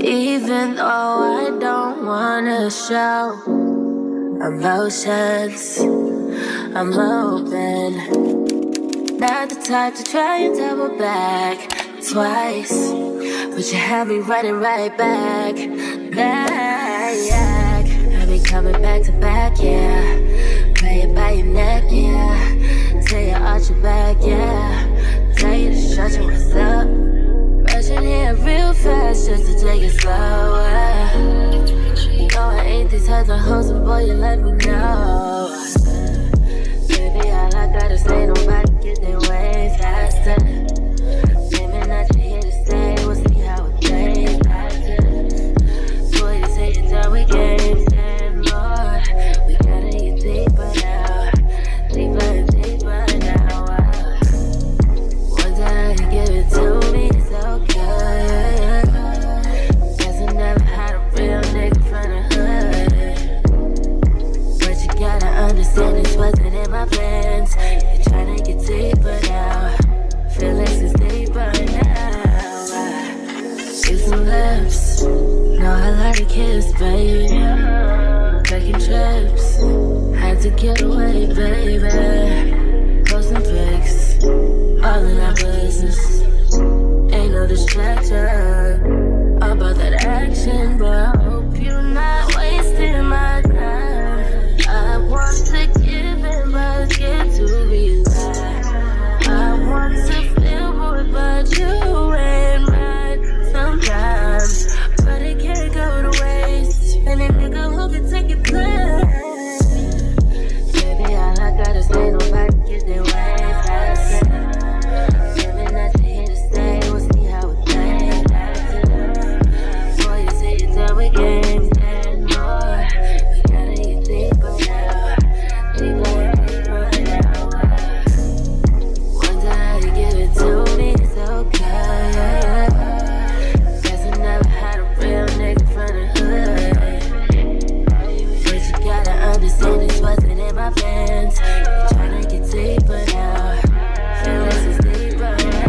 Even though I don't wanna show emotions, I'm open. Not the type to try and double back twice, but you had me running right back. Had me coming back to back, yeah. Play it by your neck, yeah. Tell you arch your back, yeah. Tell you to shut your ass up. Rushing here real fast just to take it slower. You know I ain't these types of hoes, but boy, you let me know. Baby, all I gotta say, nobody get their way faster. Claiming that you're here to stay, we'll see how it plays faster. Boy, you say you're done with games and more. We gotta get deeper now, deeper and deeper now. One time you give it to me, it's okay. Guess I never had a real nigga from the hood, but you gotta understand this wasn't in my plans. You're trying to get deeper now, feelings is deeper now. See some lips, know I like to kiss, baby. Taking trips, had to get away, baby. Posting pics, all in our business. Ain't no distraction about that action, but I hope you're not wasting my time. I want to give it, but get to relax. I want to feel more, but you ain't right sometimes. But it can't go to waste. Any nigga who can take your place. Baby, all I gotta say, nobody get their way faster. Feeling that you're here to stay, we'll see how it plays faster. Boy, you say you're done with games and more. We gotta get deeper now, deeper and deeper now. One time you give it to me, it's okay. Guess I never had a real nigga from the hood, but you gotta understand this wasn't in my plans. You're trying to get deeper now, feelings is deeper now.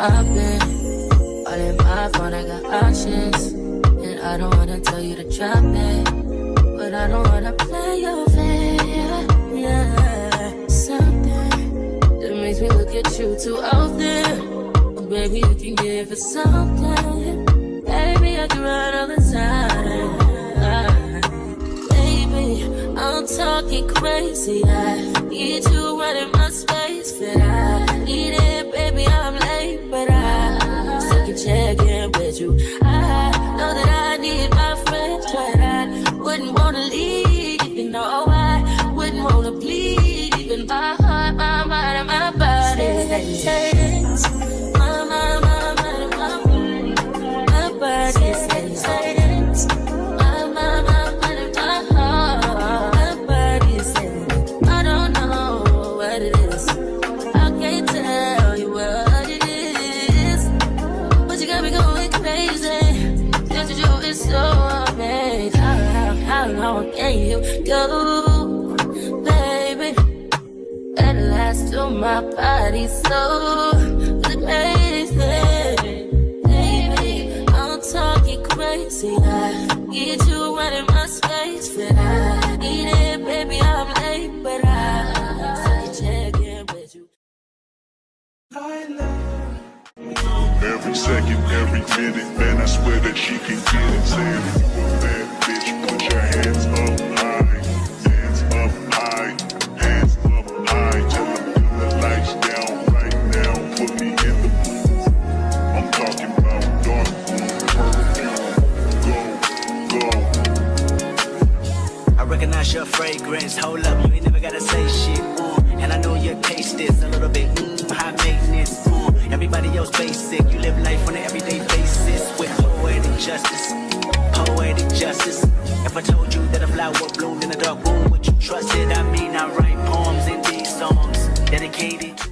I've been all in my phone, I got options, and I don't wanna tell you to drop it, but I don't wanna play your fair, yeah. Something that makes me look at you too often. Oh, baby, you can give it something. Baby, I can run all the time. Baby, I'm talking crazy. I need you running my space, but I need it, baby. I'm late, but I still can check in with you. I know that I need my friends, but I wouldn't wanna leave. You know I wouldn't wanna bleed. Even my heart, my mind, and my body. My mind, my mind, and my body. My body says my mind, my mind, and my heart. My body says I don't know what it is. I can't tell you what it is, but you got me going crazy. Just to do is so amazing. How long can you go, baby? At last to my body so crazy. Baby, I'm talking crazy. I need you running my space, but I need it, baby. I'm late, but I still check in with you. Every second, every minute, man, I swear that she can get it. Saying if you a bad bitch, put your hands up high, hands up high, hands up high. Tell them to the lights down right now, put me in the mood. I'm talking about dark perfume. Go, go. I recognize your fragrance. Hold up, you ain't never gotta say shit. And I know your taste is a little bit hot. basic. You live life on an everyday basis with poetic justice. Poetic justice. If I told you that a flower bloomed in a dark room, would you trust it? I mean, I write poems in these songs dedicated